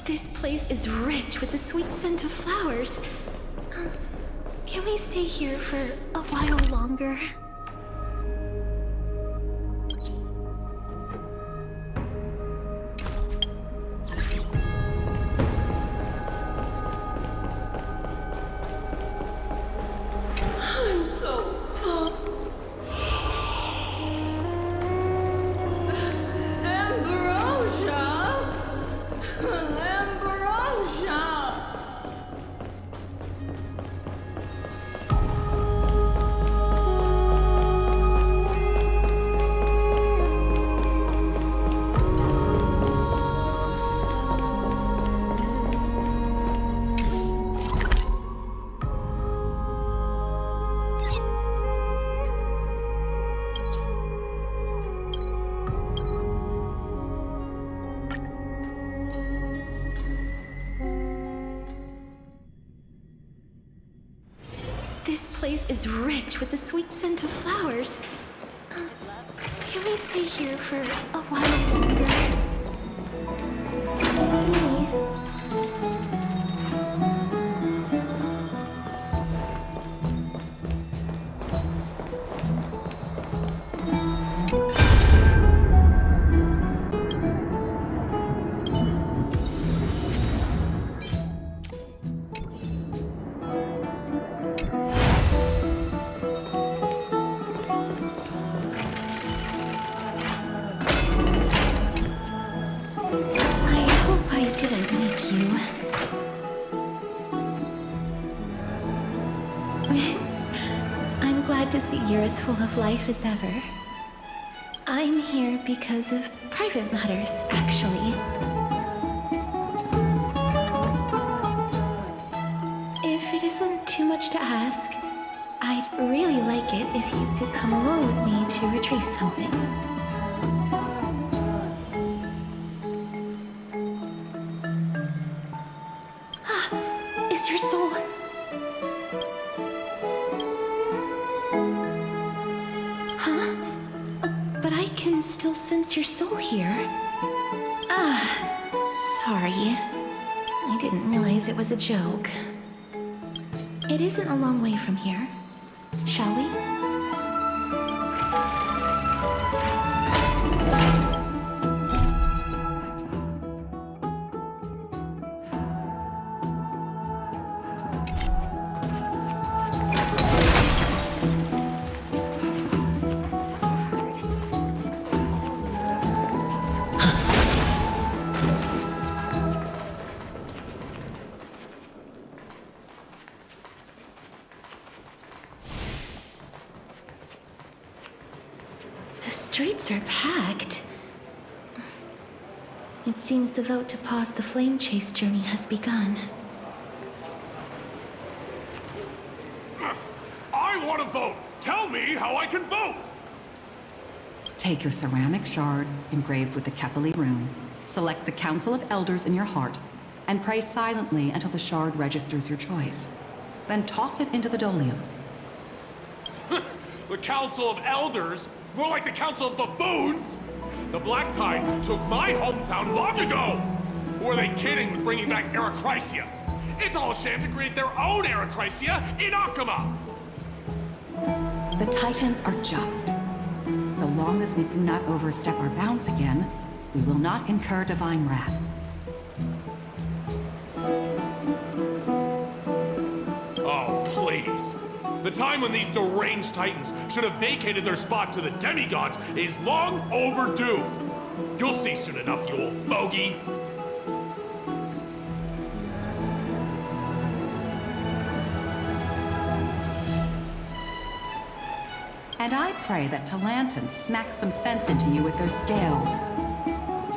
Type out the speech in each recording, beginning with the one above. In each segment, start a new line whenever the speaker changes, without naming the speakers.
This place is rich with the sweet scent of flowers. Can we stay here for a while longer? I'm so pumped. Ambrosia! Ambrosia! This place is rich with the sweet scent of flowers. Can we stay here for a while longer? I'm glad to see you're as full of life as ever. I'm here because of private matters, actually. If it isn't too much to ask, I'd really like it if you could come along with me to retrieve something. Is your soul... Huh? But I can still sense your soul here. Sorry. I didn't realize it was a joke. It isn't a long way from here. Shall we? The streets are packed. It seems the vote to pause the flame chase journey has begun.
I want to vote! Tell me how I can vote!
Take your ceramic shard engraved with the Catholic rune, select the Council of Elders in your heart, and pray silently until the shard registers your choice. Then toss it into the Dolium.
The Council of Elders? More like the Council of Buffoons! The Black Tide took my hometown long ago! Or are they kidding with bringing back Erechrysia? It's all a sham to create their own Erechrysia in Akama!
The Titans are just. So long as we do not overstep our bounds again, we will not incur divine wrath.
Oh, please. The time when these deranged Titans should have vacated their spot to the demigods is long overdue. You'll see soon enough, you old bogey.
And I pray that Talanton smacks some sense into you with their scales.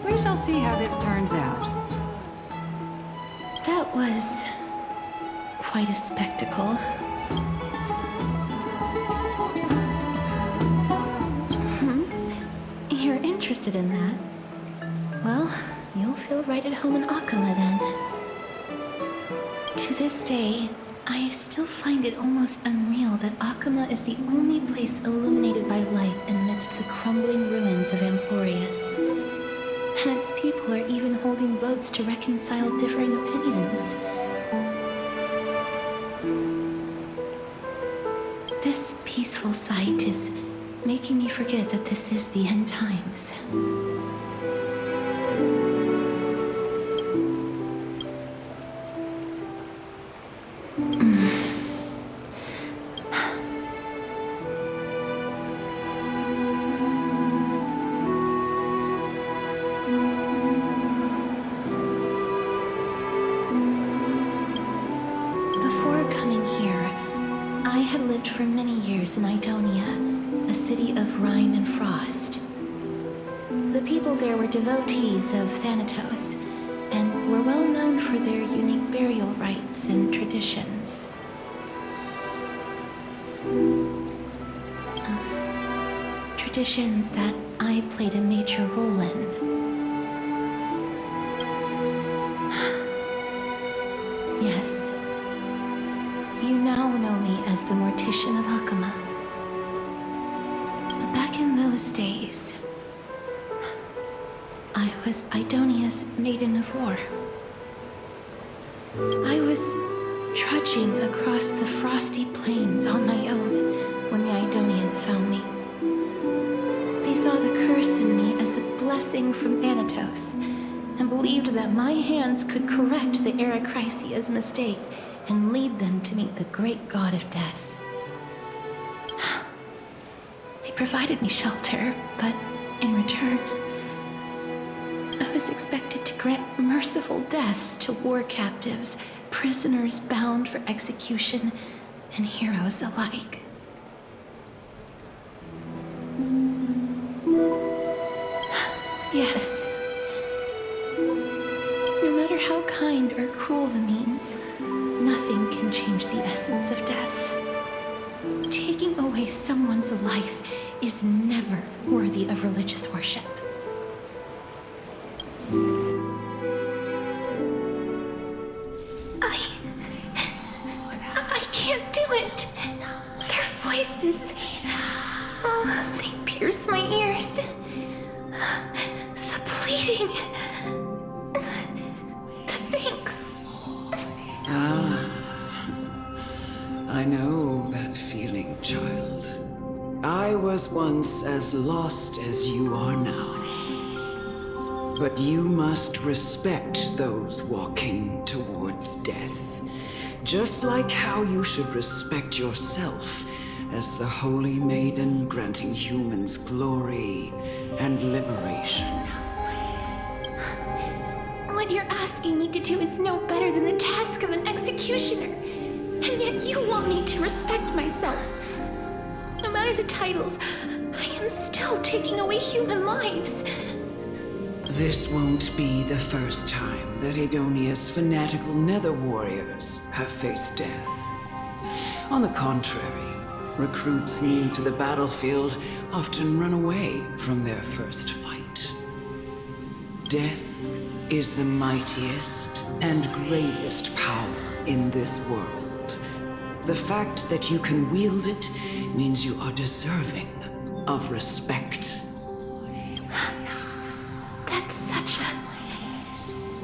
We shall see how this turns out.
That was... quite a spectacle. You're interested in that? Well, you'll feel right at home in Akama then. To this day, I still find it almost unreal that Akama is the only place illuminated by light amidst the crumbling ruins of Emporius. and its people are even holding votes to reconcile differing opinions. This peaceful sight is making me forget that this is the end times. Before coming here, I had lived for many years in Idonia, a city of rime and frost. The people there were devotees of Thanatos, and were well known for their unique burial rites and traditions. Traditions that I played a major role in. Yes. You now know me as the Mortician of Hakama. But back in those days, I was Idonia's maiden of war. I was trudging across the frosty plains on my own when the Idonians found me. They saw the curse in me as a blessing from Thanatos, and believed that my hands could correct the Erechrysia's mistake and lead them to meet the great god of death. They provided me shelter, but in return, I was expected to grant merciful deaths to war captives, prisoners bound for execution, and heroes alike. Yes. No matter how kind or cruel the means, nothing can change the essence of death. Taking away someone's life is never worthy of religious worship. I can't do it. Their voices, they pierce my ears. The pleading. The thanks.
I know that feeling, child. I was once as lost as you are now. But you must respect those walking towards death, just like how you should respect yourself as the Holy Maiden granting humans glory and liberation.
What you're asking me to do is no better than the task of an executioner, and yet you want me to respect myself. No matter the titles, I am still taking away human lives.
This won't be the first time that Idonia's fanatical nether warriors have faced death. On the contrary, recruits new to the battlefield often run away from their first fight. Death is the mightiest and gravest power in this world. The fact that you can wield it means you are deserving of respect.
That's such a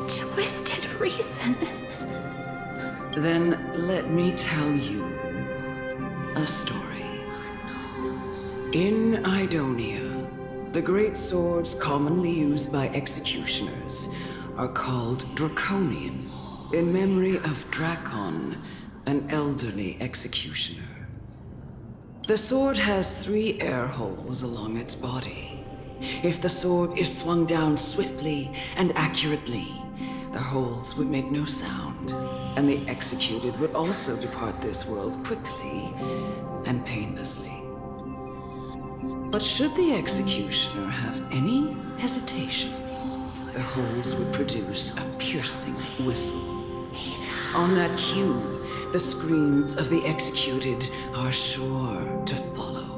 twisted reason.
Then let me tell you a story. In Idonia, the great swords commonly used by executioners are called Draconian, in memory of Dracon, an elderly executioner. The sword has 3 air holes along its body. If the sword is swung down swiftly and accurately, the holes would make no sound, and the executed would also depart this world quickly and painlessly. But should the executioner have any hesitation, the holes would produce a piercing whistle. On that cue, the screams of the executed are sure to follow.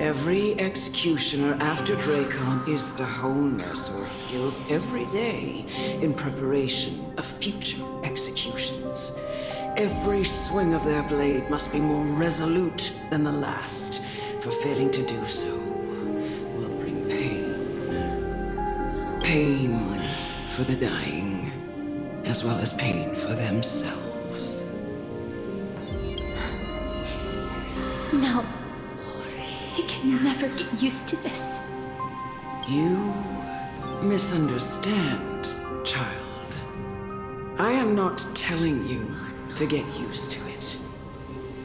Every executioner after Dracon is to hone their sword skills every day in preparation of future executions. Every swing of their blade must be more resolute than the last, for failing to do so will bring pain. Pain for the dying, as well as pain for themselves.
No. He can never get used to this.
You misunderstand, child. I am not telling you to get used to it.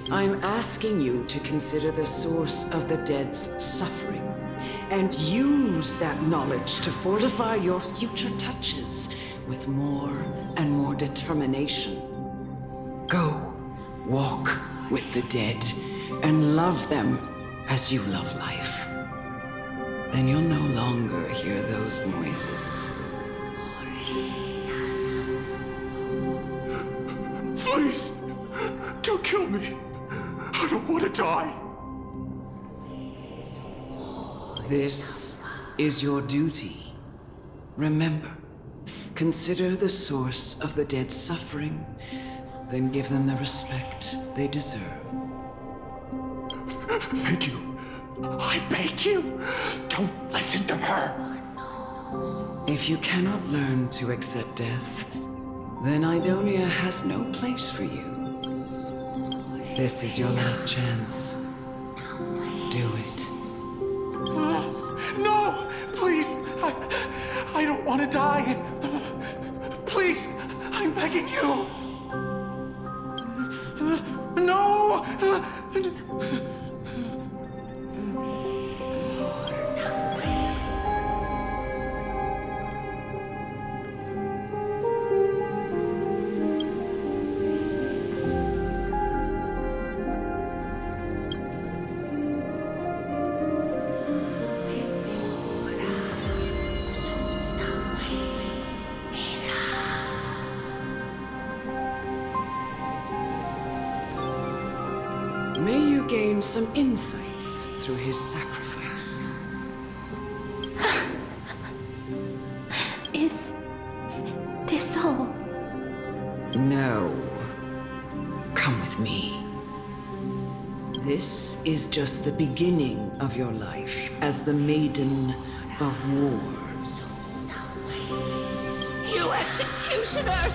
I'm asking you to consider the source of the dead's suffering and use that knowledge to fortify your future touches with more and more determination. Go, walk with the dead and love them as you love life. Then you'll no longer hear those noises.
Please, don't kill me. I don't want to die.
This is your duty. Remember, consider the source of the dead's suffering, then give them the respect they deserve.
Thank you. I beg you, don't listen to her.
If you cannot learn to accept death, then Idonia has no place for you. This is your last chance. Do it.
No, please, I don't want to die. Please, I'm begging you. No.
May you gain some insights through his sacrifice.
Is this all?
No. Come with me. This is just the beginning of your life as the Maiden of War.
You executioner!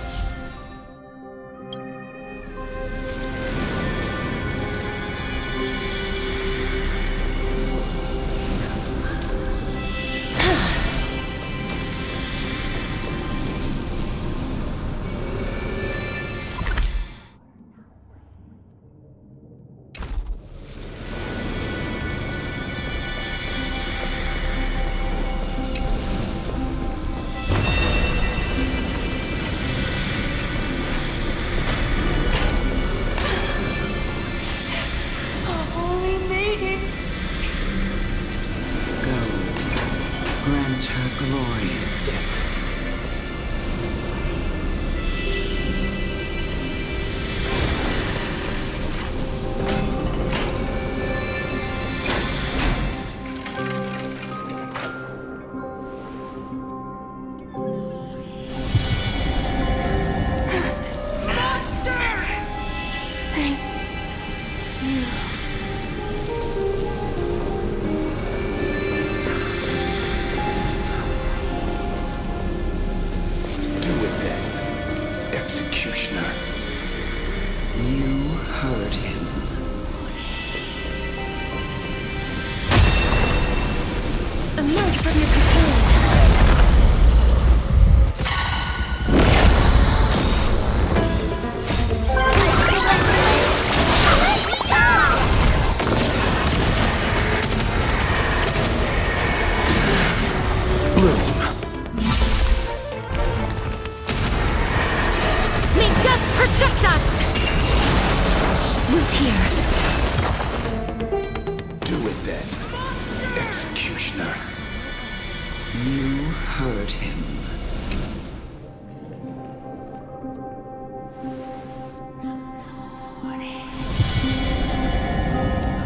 Grant her glorious death.
Executioner.
You heard him.
Emerge from your cocoon! May death protect us! Root here.
Do it then, Executioner.
You heard him.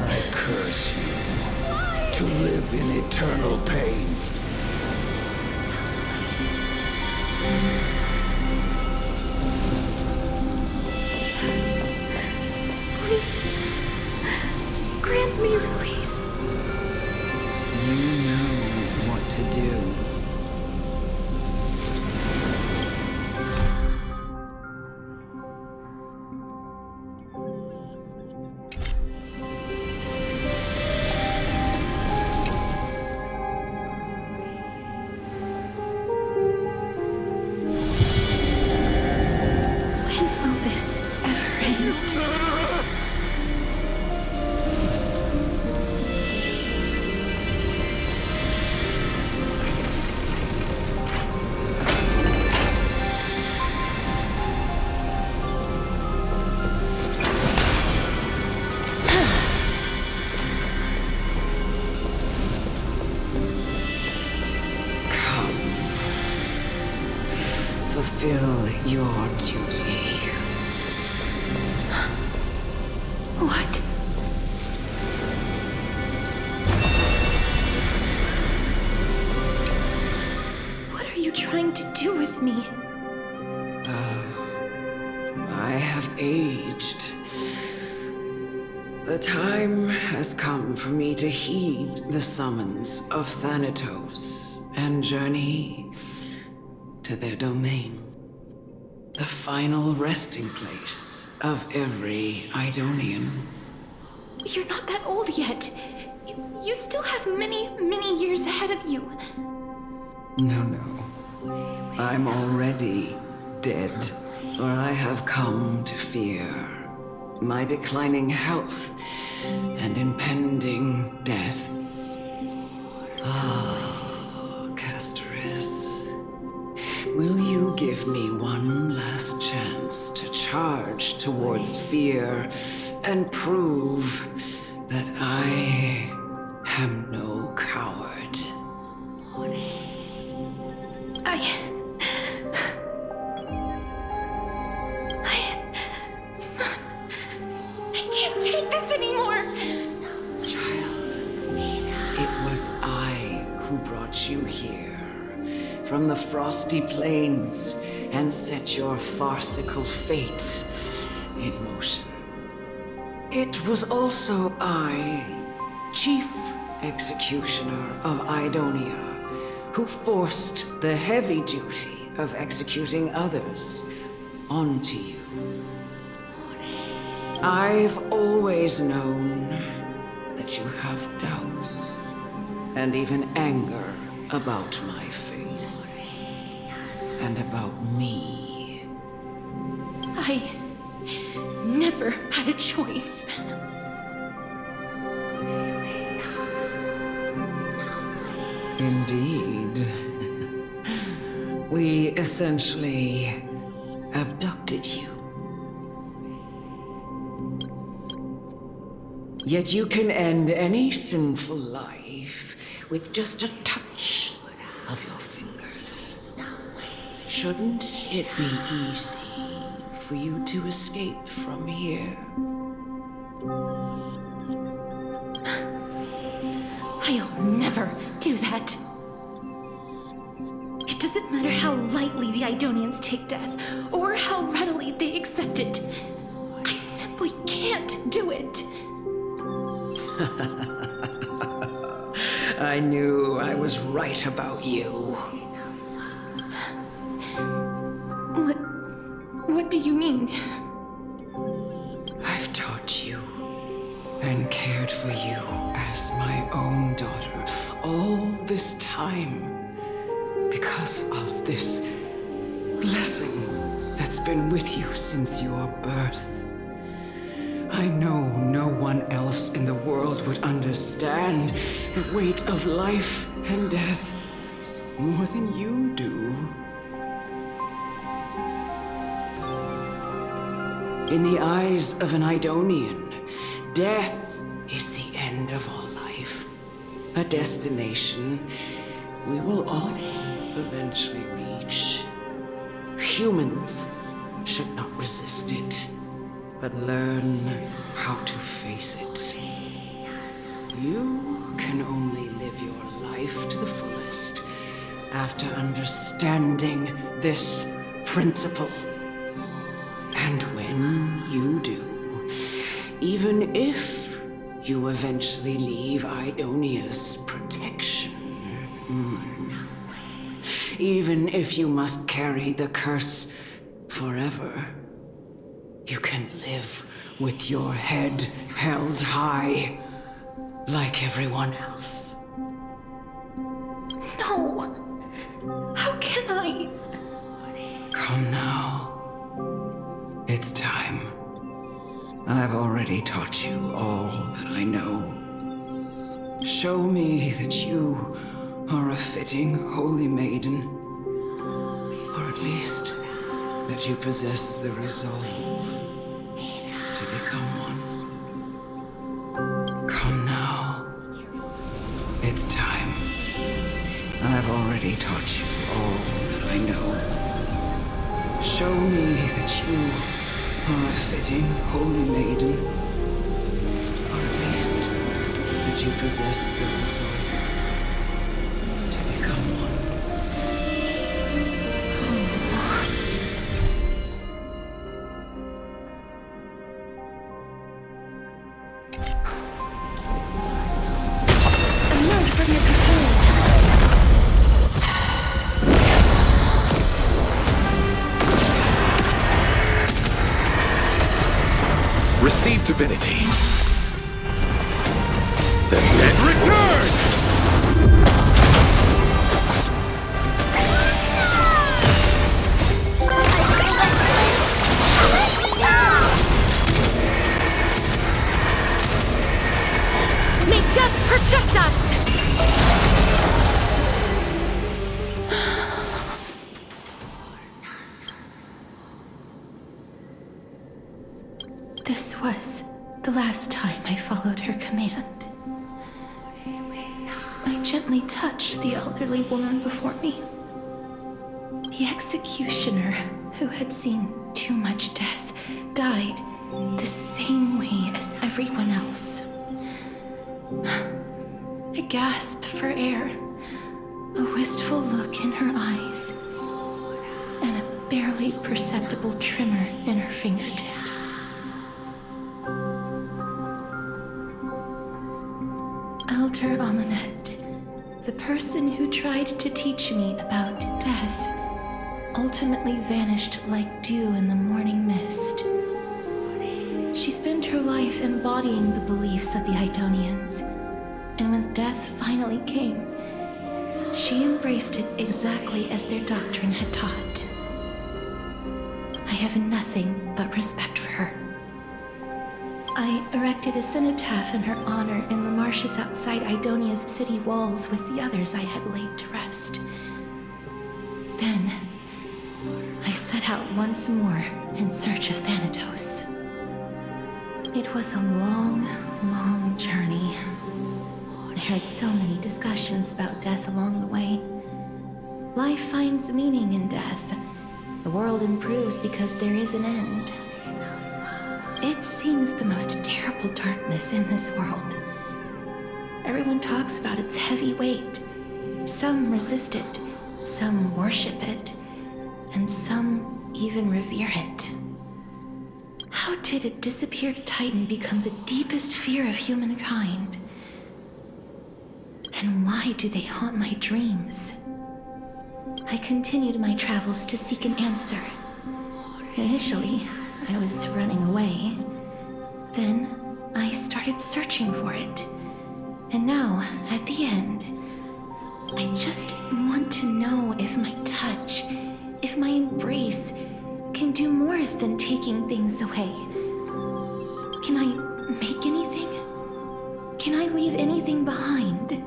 I curse you to live in eternal pain.
Please. Grant me release.
You know what to do. fulfill your duty.
What? What are you trying to do with me?
I have aged. The time has come for me to heed the summons of Thanatos and journey to their domain. The final resting place of every Idonian.
You're not that old yet. You still have many, many years ahead of you.
No. I'm already dead, or I have come to fear my declining health and impending death. Ah, Castoris, will you give me one last chance to charge towards fear and prove that I am no coward?
I can't take this anymore!
Child, it was I who brought you here from the frosty plains and set your farcical fate in motion. It was also I, Chief Executioner of Idonia, who forced the heavy duty of executing others onto you. I've always known that you have doubts and even anger about my faith and about me.
I never had a choice.
Indeed. We essentially abducted you. Yet you can end any sinful life with just a touch of your fingers. Shouldn't it be easy for you to escape from here?
I'll never do that. It doesn't matter how lightly the Idonians take death, or how readily they accept it. I simply can't do it.
I knew I was right about you.
What do you mean?
I've taught you and cared for you as my own daughter all this time because of this blessing that's been with you since your birth. I know no one else in the world would understand the weight of life and death more than you do. In the eyes of an Idonian, death is the end of all life. A destination we will all eventually reach. Humans should not resist it, but learn how to face it. You can only live your life to the fullest after understanding this principle. And when you do, even if you eventually leave Idonia's protection, even if you must carry the curse forever, you can live with your head held high, like everyone else.
No! How can I?
Come now. It's time. I've already taught you all that I know. Show me that you are a fitting holy maiden, or at least that you possess the resolve to become one. Come now. It's time. I've already taught you all that I know. show me that you are a fitting holy maiden. Or at least, that you possess the resolve to become one.
A note from your companion.
Receive divinity. The dead return!
May death protect us! This was the last time I followed her command. I gently touched the elderly woman before me. The executioner, who had seen too much death, died the same way as everyone else. I gasped for air, a wistful look in her eyes, and a barely perceptible tremor in her fingertips. Elder Amunet, the person who tried to teach me about death, ultimately vanished like dew in the morning mist. She spent her life embodying the beliefs of the Idonians, and when death finally came, she embraced it exactly as their doctrine had taught. I have nothing but respect for her. I erected a cenotaph in her honor in the marshes outside Idonia's city walls with the others I had laid to rest. Then, I set out once more in search of Thanatos. It was a long, long journey. I heard so many discussions about death along the way. Life finds meaning in death. The world improves because there is an end. It seems the most terrible darkness in this world. Everyone talks about its heavy weight. Some resist it, some worship it, and some even revere it. How did a disappeared titan become the deepest fear of humankind? And why do they haunt my dreams? I continued my travels to seek an answer. Initially, I was running away. Then, I started searching for it. And now, at the end, I just want to know if my touch, if my embrace, can do more than taking things away. Can I make anything? Can I leave anything behind?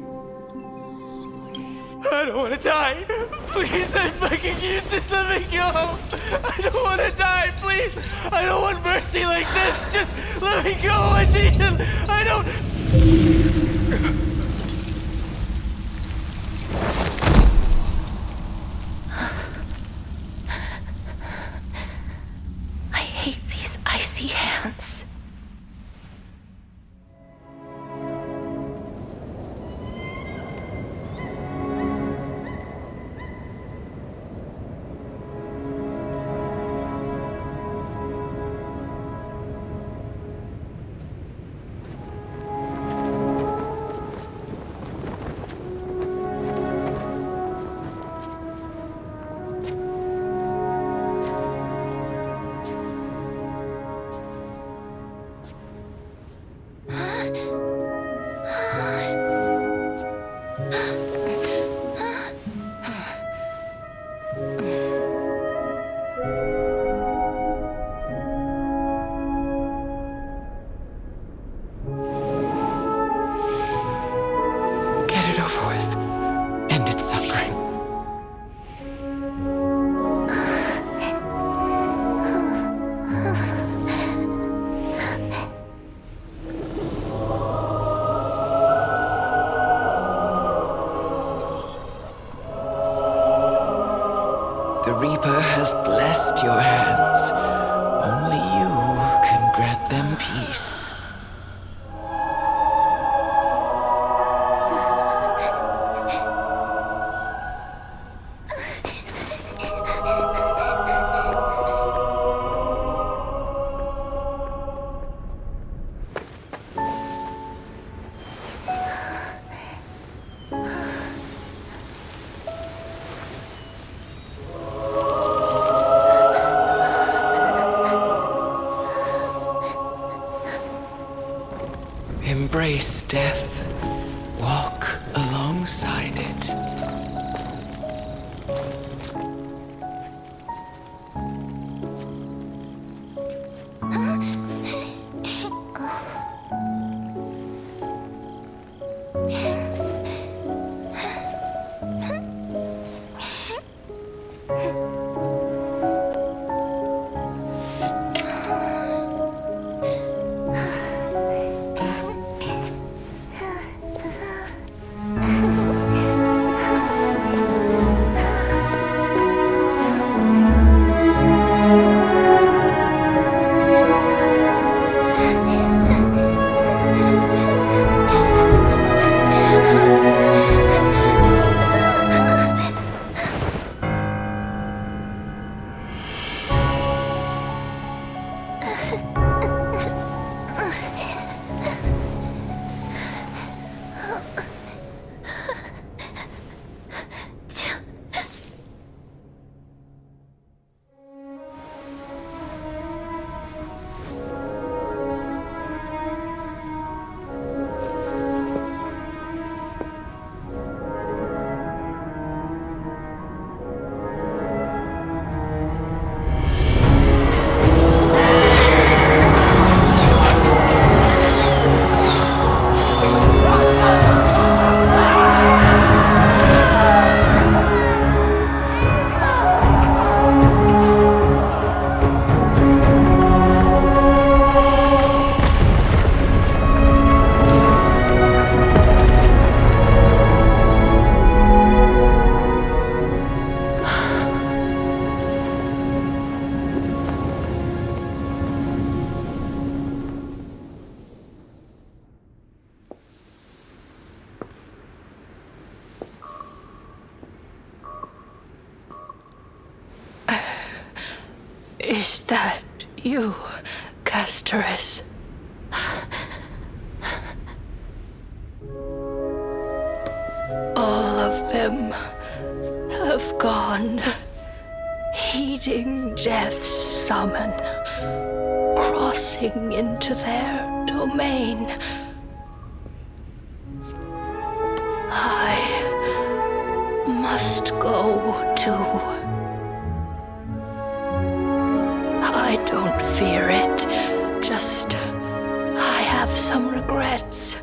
I don't want to die. Please, I'm begging you, just let me go. I don't want to die, please. I don't want mercy like this. Just let me go. I need it. I don't...
I hate these icy hands.
The Reaper has blessed your hands. Only you can grant them peace. Embrace death. Walk alongside it.
Is that you, Castoris? All of them have gone, heeding death's summon, crossing into their domain. I must go too. I don't fear it, just I have some regrets.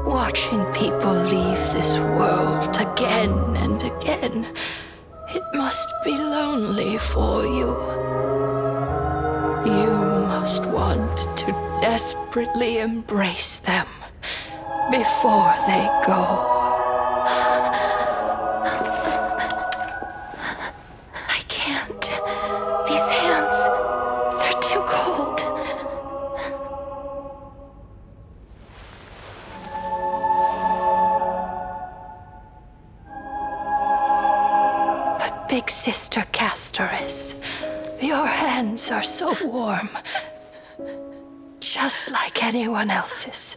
Watching people leave this world again and again, it must be lonely for you. You must want to desperately embrace them before they go.
I can't. These hands, they're too cold.
But Big Sister Castoris, your hands are so warm. Just like anyone else's.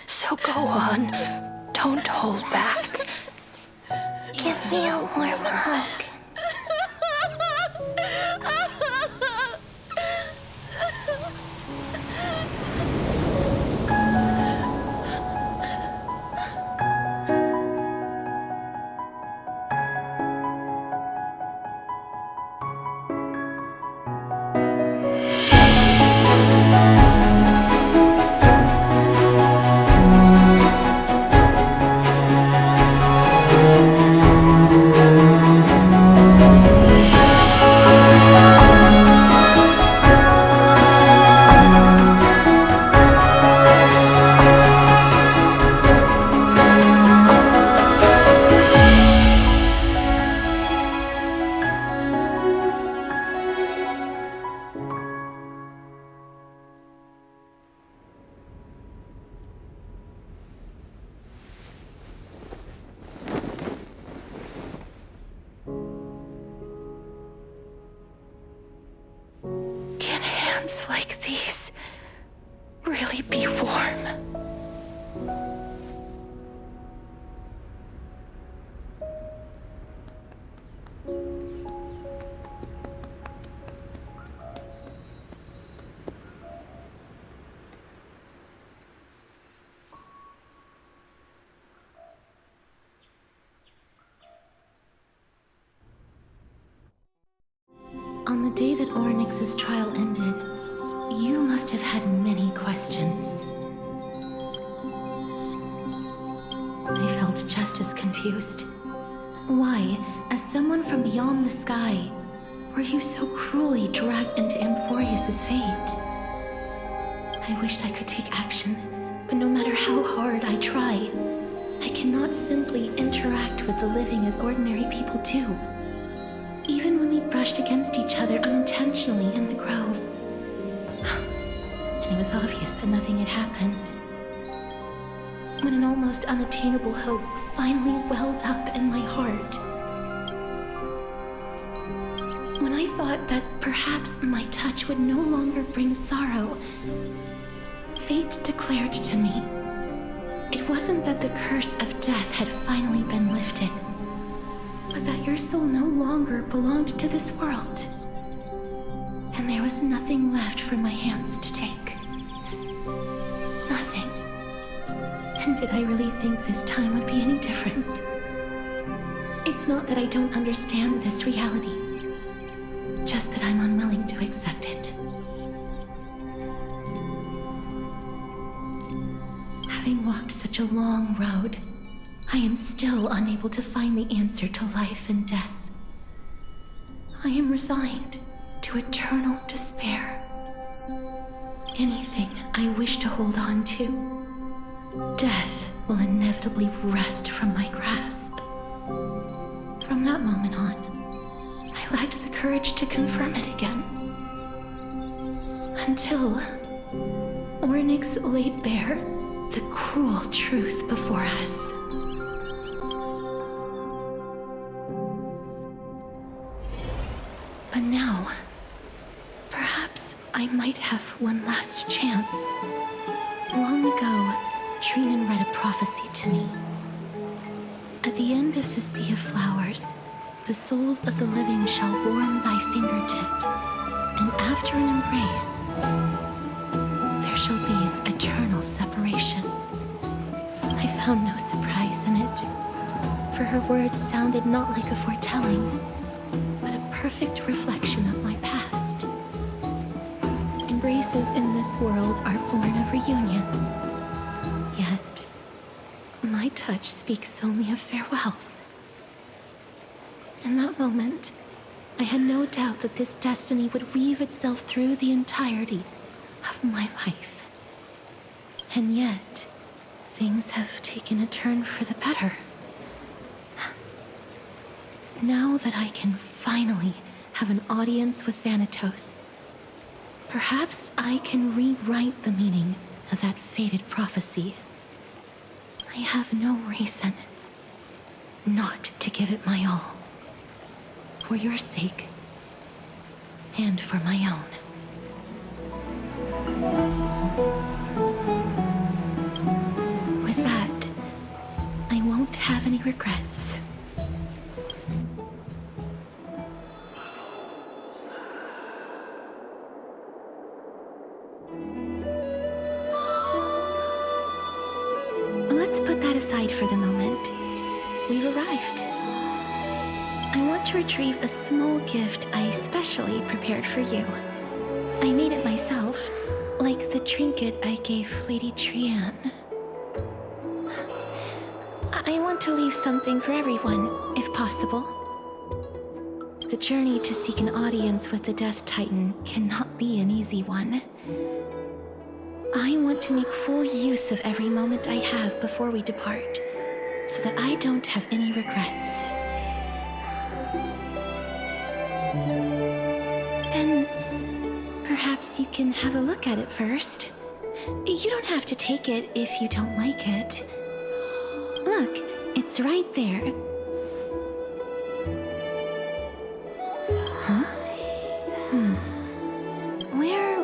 So go on. Don't hold back.
Give me a warm hug.
lands like these really be warm?
On the day that Ornyx's trial ended, you must have had many questions. I felt just as confused. Why, as someone from beyond the sky, were you so cruelly dragged into Amphorius's fate? I wished I could take action, but no matter how hard I try, I cannot simply interact with the living as ordinary people do. Even when we brushed against each other unintentionally in the grove. And it was obvious that nothing had happened. When an almost unattainable hope finally welled up in my heart. When I thought that perhaps my touch would no longer bring sorrow, fate declared to me, it wasn't that the curse of death had finally been lifted, but that your soul no longer belonged to this world. And there was nothing left for my hands to take. Nothing. And did I really think this time would be any different? It's not that I don't understand this reality, just that I'm unwilling to accept it. Having walked such a long road, I am still unable to find the answer to life and death. I am resigned to eternal despair. Anything I wish to hold on to, death will inevitably wrest from my grasp. From that moment on, I lacked the courage to confirm it again. Until Ornyx laid bare the cruel truth before us. But now, perhaps I might have one last chance. Long ago, Trinan read a prophecy to me. At the end of the Sea of Flowers, the souls of the living shall warm thy fingertips, and after an embrace, there shall be eternal separation. I found no surprise in it, for her words sounded not like a foretelling, but a perfect reflection of my past. Embraces in this world are born of reunions, yet my touch speaks only of farewells. In that moment, I had no doubt that this destiny would weave itself through the entirety of my life. And yet, things have taken a turn for the better. Now that I can finally have an audience with Thanatos, perhaps I can rewrite the meaning of that fated prophecy. I have no reason not to give it my all. For your sake, and for my own. With that, I won't have any regrets. Let's put that aside for the moment. We've arrived. I want to retrieve a small gift I specially prepared for you. I made it myself, like the trinket I gave Lady Trian. I want to leave something for everyone, if possible. The journey to seek an audience with the Death Titan cannot be an easy one. I want to make full use of every moment I have before we depart, so that I don't have any regrets. Then, perhaps you can have a look at it first. You don't have to take it if you don't like it. Look, it's right there. Huh? Where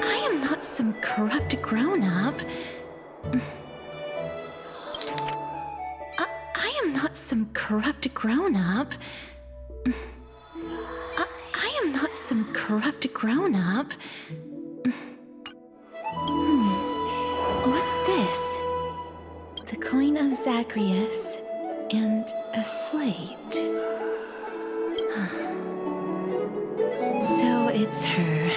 I am not some corrupt grown-up. I am not some corrupt grown-up. I am not some corrupt grown-up. What's this? The coin of Zagreus and a slate. So it's her.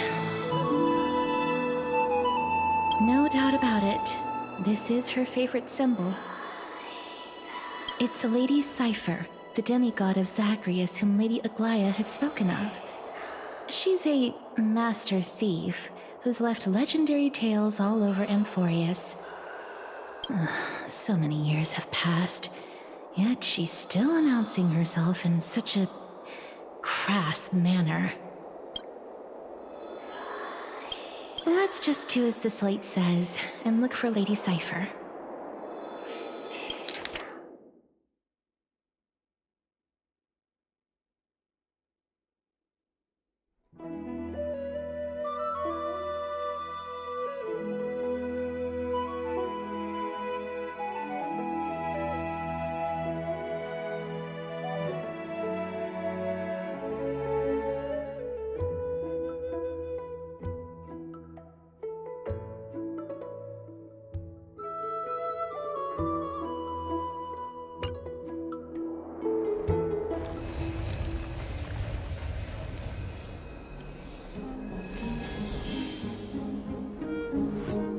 No doubt about it. This is her favorite symbol. It's a Lady Cypher, the demigod of Zagreus whom Lady Aglaia had spoken of. She's a master thief who's left legendary tales all over Amphorius. So many years have passed, yet she's still announcing herself in such a crass manner. Let's just do as the slate says and look for Lady Cypher.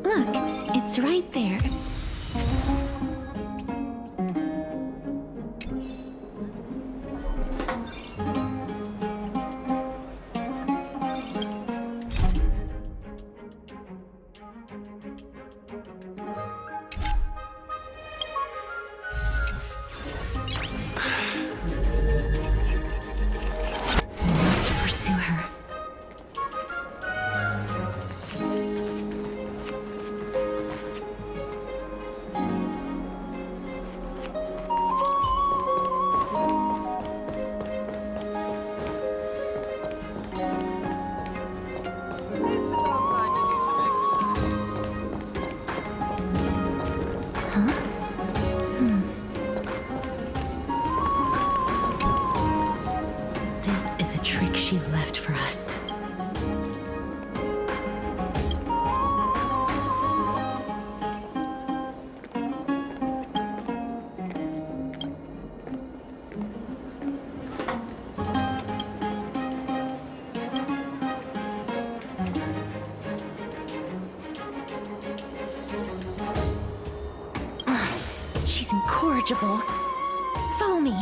Look, it's right there. We must pursue her. This is a trick she left for us. She's incorrigible. Follow me.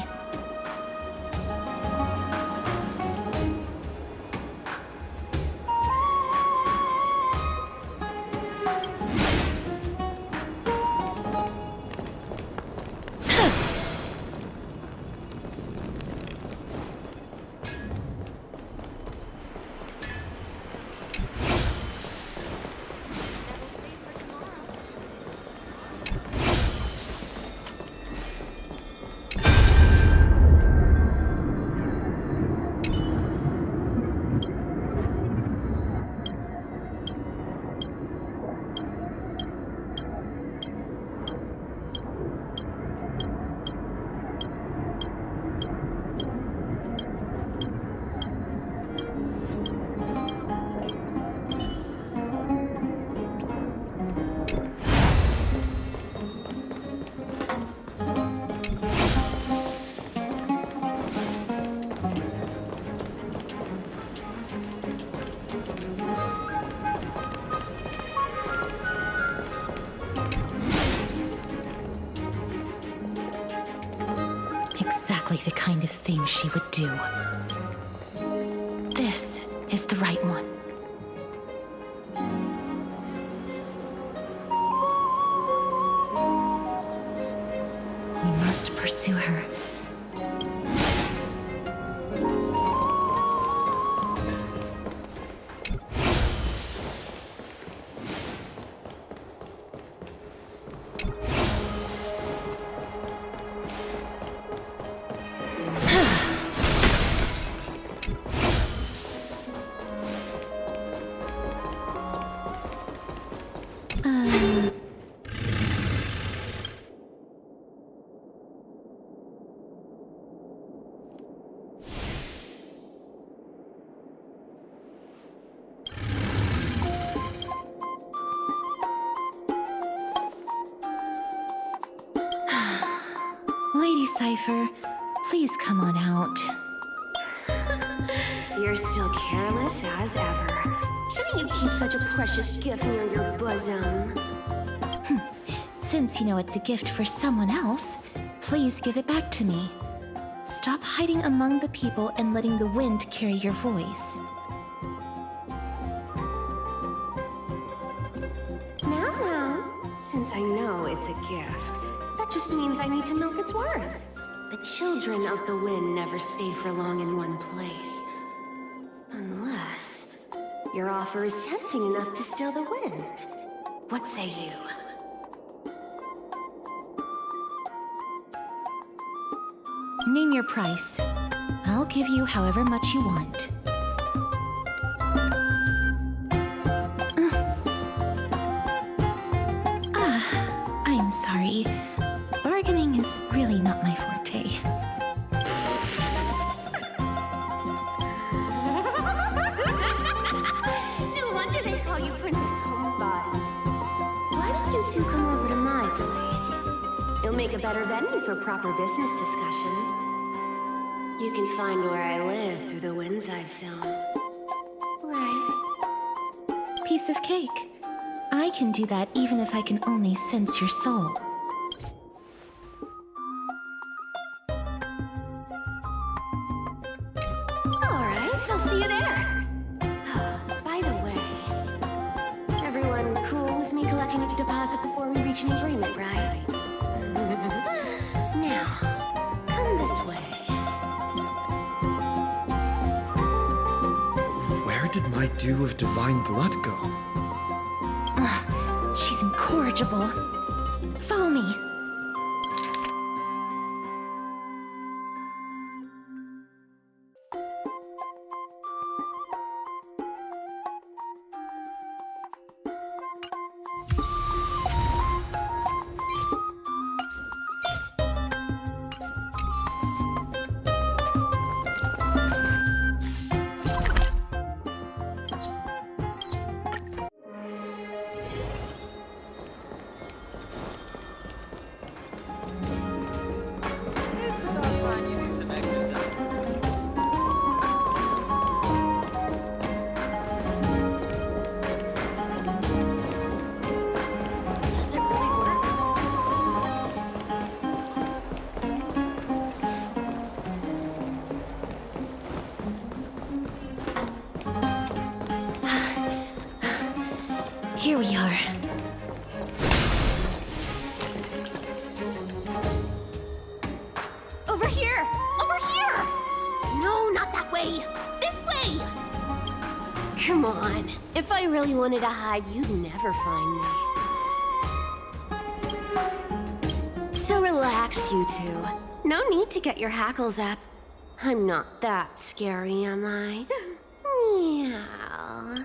Exactly the kind of thing she would do. This is the right one. We must pursue her. Lady Cypher, please come on out.
You're still careless as ever. Shouldn't you keep such a precious gift near your bosom?
Since you know it's a gift for someone else, please give it back to me. Stop hiding among the people and letting the wind carry your voice.
Now, since I know it's a gift, that just means I need to milk its worth. The children of the wind never stay for long in one place. Unless your offer is tempting enough to still the wind. What say you?
Name your price. I'll give you however much you want. I'm sorry. Bargaining is really not my forte.
No wonder they call you Princess Homebody. Why don't you two come over to my place? It'll make a better venue for proper business discussions. You can find where I live through the winds I've sown. Right.
Piece of cake. I can do that even if I can only sense your soul.
Alright, I'll see you there. By the way, everyone cool with me collecting a deposit before we reach an agreement, right? Now, come this way.
Where did my dew of divine blood go?
She's incorrigible. Follow me.
It's about time you do some exercise.
Does it really work?
Here we are.
Over here! Over here! No, not that way! This way! Come on. If I really wanted to hide, you'd never find me. So relax, you two. No need to get your hackles up. I'm not that scary, am I? Meow.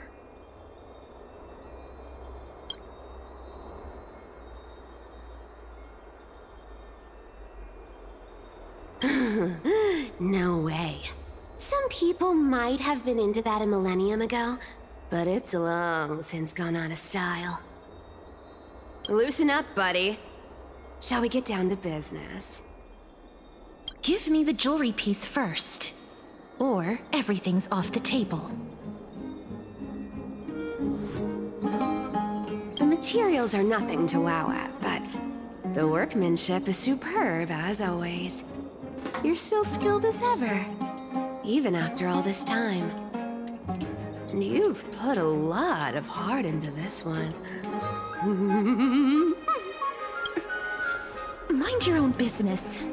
No way. Some people might have been into that a millennium ago, but it's long since gone out of style. Loosen up, buddy. Shall we get down to business?
Give me the jewelry piece first. Or everything's off the table.
The materials are nothing to wow at, but the workmanship is superb as always. You're still skilled as ever, even after all this time. And you've put a lot of heart into this one.
Mind your own business.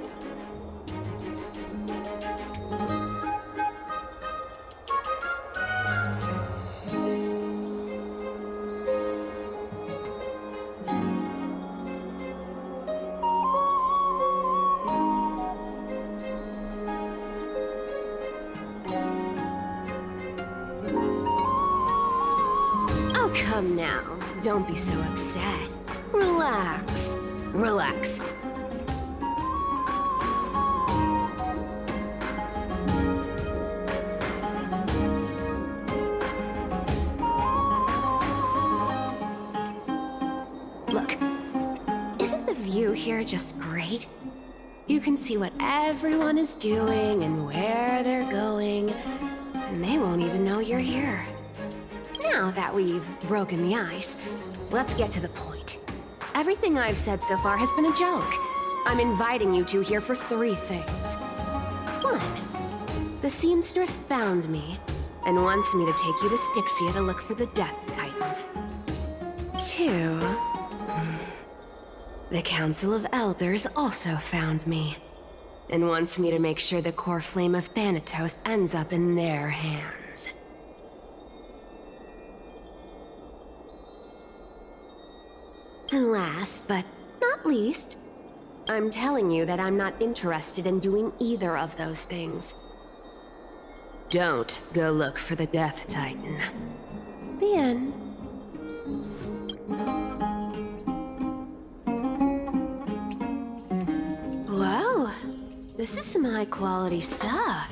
Oh, come Come now, don't be so upset. Relax. Relax. Look, isn't the view here just great? You can see what everyone is doing and where they're going, and they won't even know you're here. Now that we've broken the ice, let's get to the point. Everything I've said so far has been a joke. I'm inviting you two here for 3 things. 1, the seamstress found me and wants me to take you to Styxia to look for the Death Titan. 2, the Council of Elders also found me and wants me to make sure the core flame of Thanatos ends up in their hands. And last, but not least, I'm telling you that I'm not interested in doing either of those things. Don't go look for the Death Titan. The end. Wow, this is some high-quality stuff.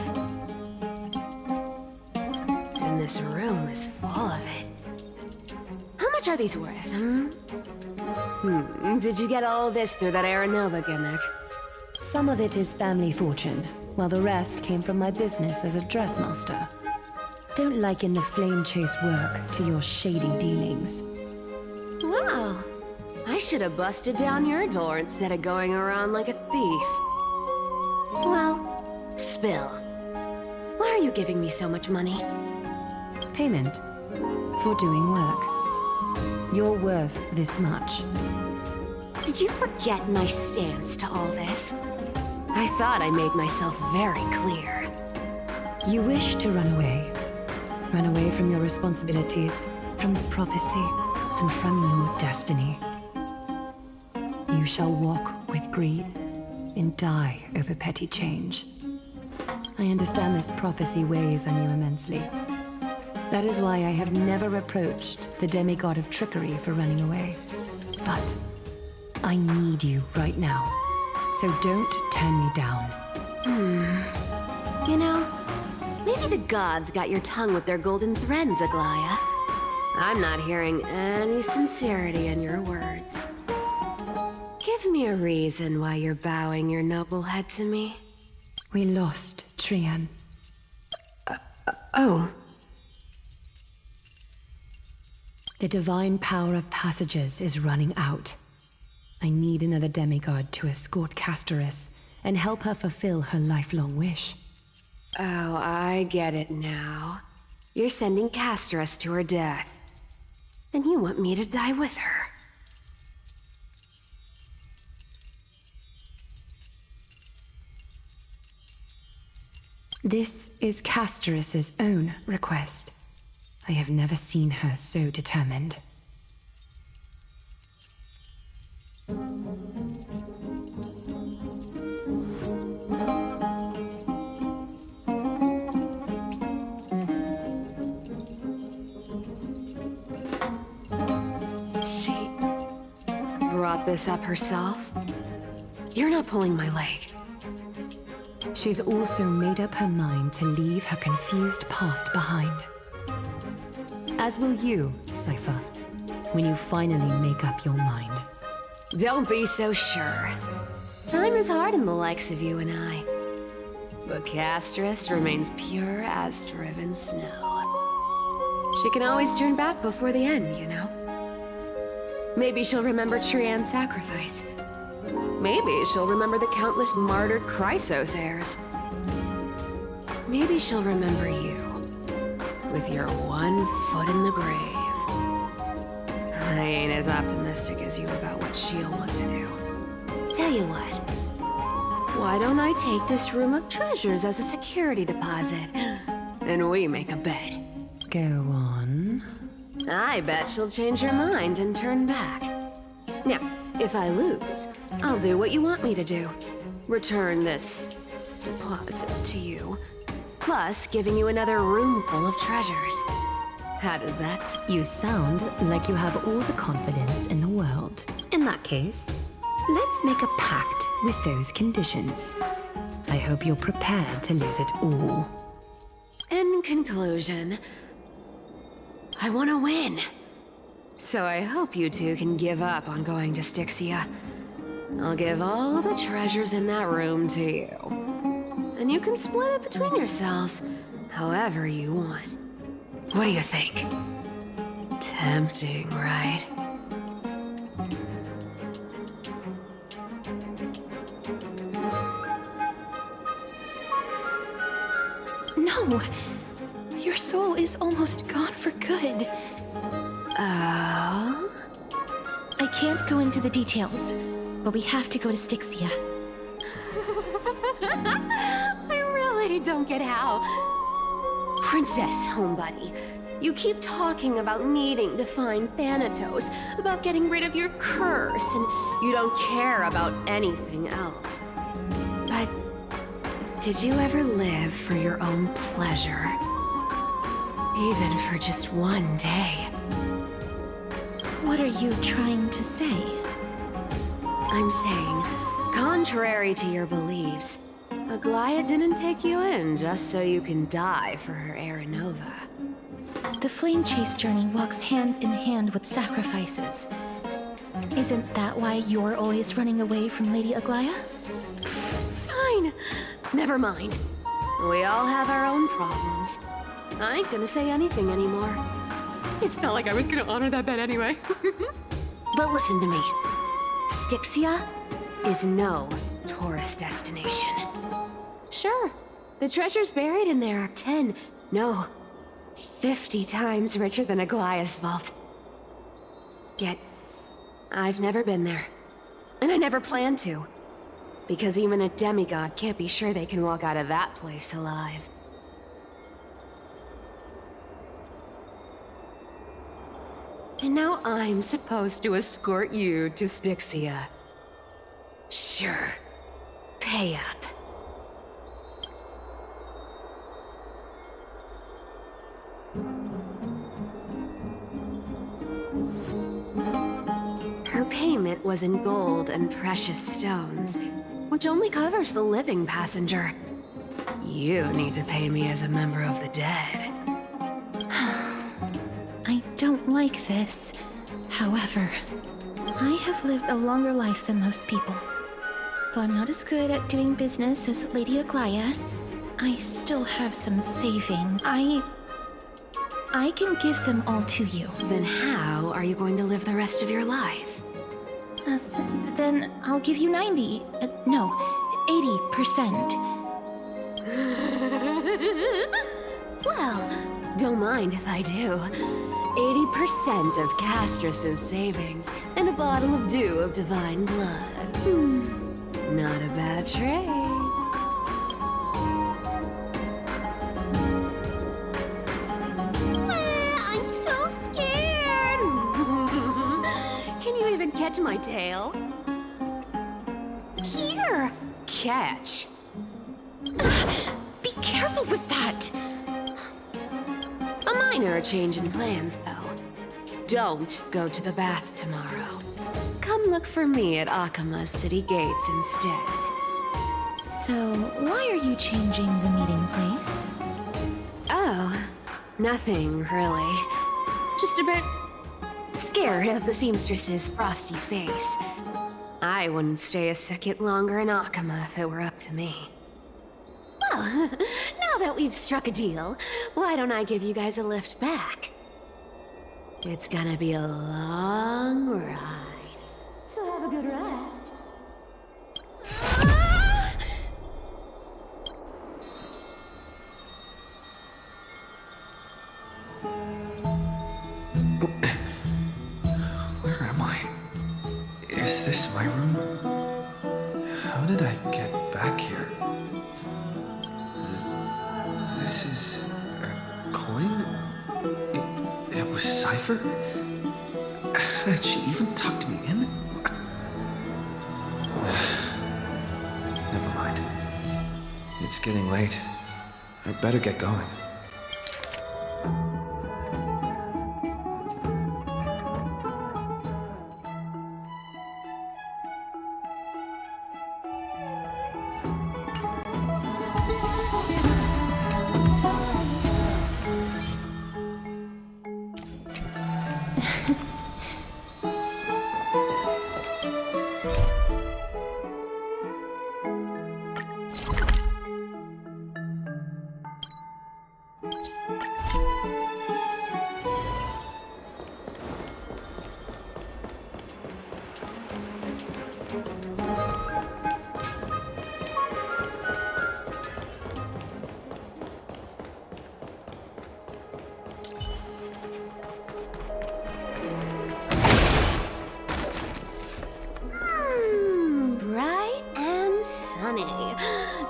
And this room is full of it. How much are these worth, Did you get all this through that Aranova gimmick?
Some of it is family fortune, while the rest came from my business as a dressmaster. Don't liken the flame chase work to your shady dealings.
Wow. I should have busted down your door instead of going around like a thief. Well, spill. Why are you giving me so much money?
Payment for doing work. You're worth this much.
Did you forget my stance to all this? I thought I made myself very clear.
You wish to run away. Run away from your responsibilities, from the prophecy, and from your destiny. You shall walk with greed and die over petty change. I understand this prophecy weighs on you immensely. That is why I have never approached the demigod of trickery for running away. But I need you right now, so don't turn me down.
You know, maybe the gods got your tongue with their golden threads, Aglaya. I'm not hearing any sincerity in your words. Give me a reason why you're bowing your noble head to me.
We lost Trian.
Oh.
The divine power of passages is running out. I need another demigod to escort Castorus and help her fulfill her lifelong wish.
Oh, I get it now. You're sending Castorus to her death. And you want me to die with her.
This is Castorus's own request. I have never seen her so determined.
She brought this up herself? You're not pulling my leg.
She's also made up her mind to leave her confused past behind. As will you, Cypher, when you finally make up your mind.
Don't be so sure. Time is hard in the likes of you and I. But Castorus remains pure as driven snow. She can always turn back before the end, you know? Maybe she'll remember Trian's sacrifice. Maybe she'll remember the countless martyred Chrysos heirs. Maybe she'll remember you, with your one foot in the grave. I ain't as optimistic as you about what she'll want to do. Tell you what, why don't I take this room of treasures as a security deposit, and we make a bet?
Go on.
I bet she'll change her mind and turn back. Now, if I lose, I'll do what you want me to do. Return this deposit to you, plus giving you another room full of treasures. How does that sound?
You sound like you have all the confidence in the world. In that case, let's make a pact with those conditions. I hope you're prepared to lose it all.
In conclusion, I want to win. So I hope you two can give up on going to Styxia. I'll give all the treasures in that room to you. And you can split it between yourselves, however you want. What do you think? Tempting, right?
No! Your soul is almost gone for good.
Oh?
I can't go into the details, but we have to go to Styxia.
I really don't get how. Princess, homebuddy, you keep talking about needing to find Thanatos, about getting rid of your curse, and you don't care about anything else. But did you ever live for your own pleasure? Even for just one day?
What are you trying to say?
I'm saying, contrary to your beliefs, Aglaia didn't take you in just so you can die for her Aranova.
The flame chase journey walks hand in hand with sacrifices. Isn't that why you're always running away from Lady Aglaia?
Fine. Never mind. We all have our own problems. I ain't gonna say anything anymore. It's not like I was gonna honor that bet anyway. But listen to me. Styxia is no tourist destination. Sure, the treasures buried in there are 10, no, 50 times richer than Aglaia's vault. Yet, I've never been there. And I never plan to. Because even a demigod can't be sure they can walk out of that place alive. And now I'm supposed to escort you to Styxia. Sure. Pay up. Her payment was in gold and precious stones, which only covers the living passenger. You need to pay me as a member of the dead.
I don't like this. However, I have lived a longer life than most people. Though I'm not as good at doing business as Lady Aglaia, I still have some saving. I can give them all to you.
Then how are you going to live the rest of your life?
Then I'll give you 90. No, 80%.
Well, don't mind if I do. 80% of Castrus's savings and a bottle of dew of divine blood. Not a bad trade. I'm so scared. Can you even catch my tail? Here! Catch.
Be careful with that!
A minor change in plans, though. Don't go to the bath tomorrow. Come look for me at Akima's city gates instead.
So, why are you changing the meeting place?
Oh, nothing really. Just a bit scared of the seamstress's frosty face. I wouldn't stay a second longer in Akima if it were up to me. Well, now that we've struck a deal, why don't I give you guys a lift back? It's gonna be a long ride, so have a good rest.
Where am I? Is this my room? How did I get back here? This is a coin? It was Cypher? Had she even tucked me in? Never mind. It's getting late. I'd better get going.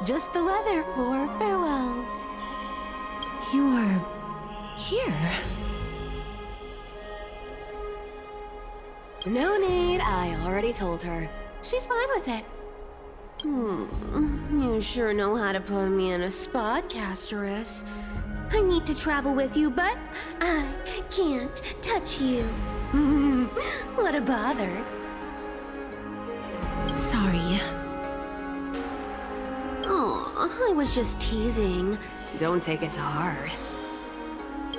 Just the weather for farewells.
You are here.
No need, I already told her. She's fine with it. You sure know how to put me in a spot, Castorus. I need to travel with you, but I can't touch you. What a bother.
Sorry.
Oh, I was just teasing. Don't take it to heart.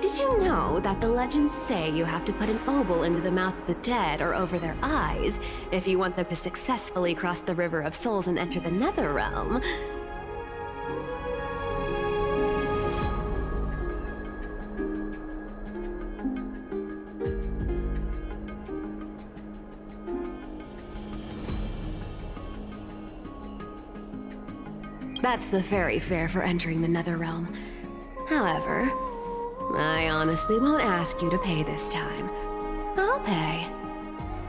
Did you know that the legends say you have to put an obol into the mouth of the dead or over their eyes if you want them to successfully cross the River of Souls and enter the Nether Realm? That's the fairy fare for entering the Nether Realm. However, I honestly won't ask you to pay this time. I'll pay.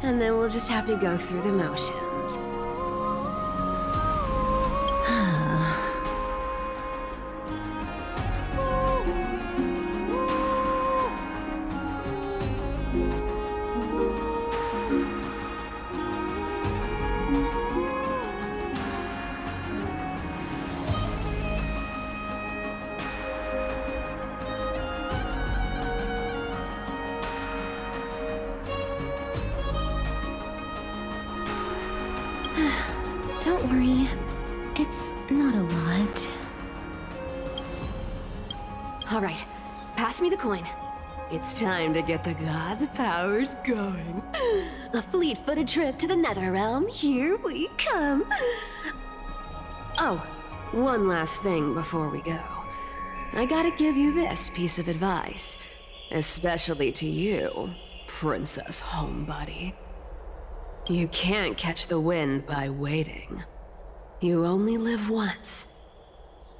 And then we'll just have to go through the motions.
Don't worry. It's not a lot.
All right, pass me the coin. It's time to get the gods' powers going. A fleet-footed trip to the Nether Realm. Here we come. Oh, one last thing before we go. I gotta give you this piece of advice. Especially to you, Princess Homebody. You can't catch the wind by waiting. You only live once.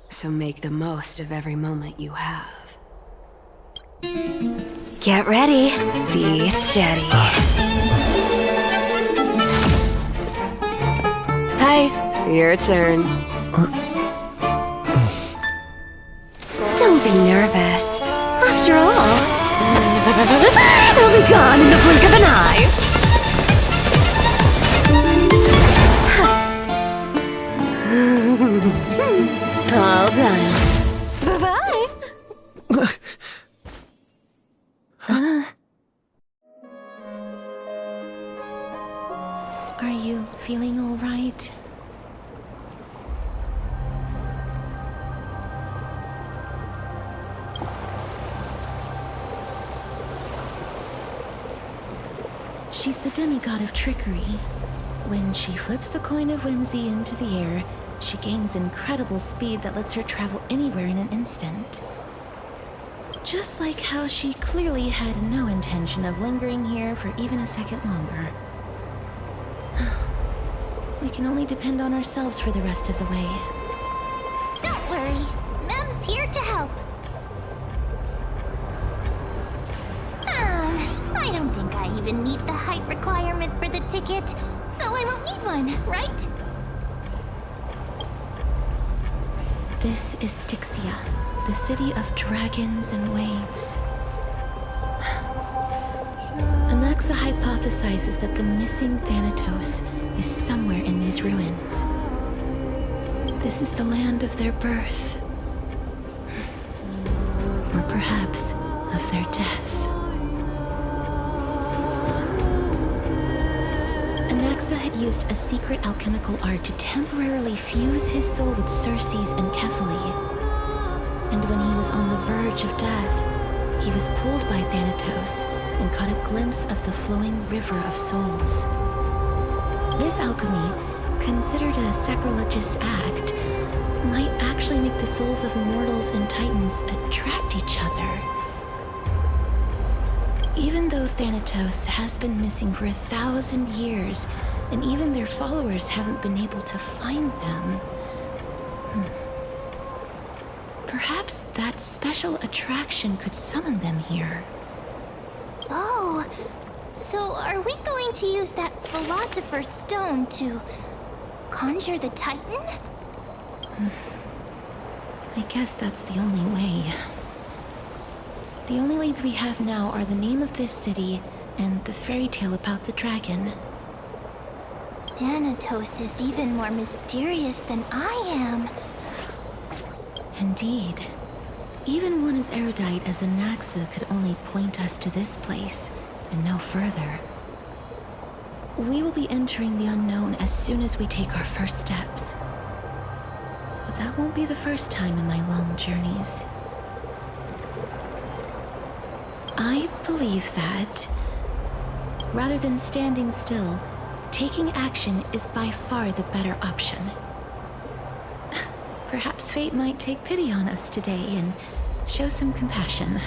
So make the most of every moment you have. Get ready. Be steady. Hi, your turn. Don't be nervous. After all, it'll be gone in the blink of an eye. All done. Bye-bye.
Are you feeling all right? She's the demigod of trickery. When she flips the coin of whimsy into the air, she gains incredible speed that lets her travel anywhere in an instant. Just like how she clearly had no intention of lingering here for even a second longer. We can only depend on ourselves for the rest of the way.
Don't worry, Mem's here to help. I don't think I even meet the height requirement for the ticket, so I won't need one, right?
This is Styxia, the city of dragons and waves. Anaxa hypothesizes that the missing Thanatos is somewhere in these ruins. This is the land of their birth. Or perhaps of their death. Anaxa had used a secret alchemical art to temporarily fuse his soul with Circe's and Kephalli. And when he was on the verge of death, he was pulled by Thanatos and caught a glimpse of the flowing river of souls. This alchemy, considered a sacrilegious act, might actually make the souls of mortals and titans attract each other. Even though Thanatos has been missing for 1,000 years, and even their followers haven't been able to find them, perhaps that special attraction could summon them here.
Oh, so are we going to use that Philosopher's Stone to conjure the Titan?
I guess that's the only way. The only leads we have now are the name of this city and the fairy tale about the dragon.
Thanatos is even more mysterious than I am.
Indeed. Even one as erudite as Anaxa could only point us to this place, and no further. We will be entering the unknown as soon as we take our first steps. But that won't be the first time in my long journeys. I believe that, rather than standing still, taking action is by far the better option. Perhaps fate might take pity on us today and show some compassion.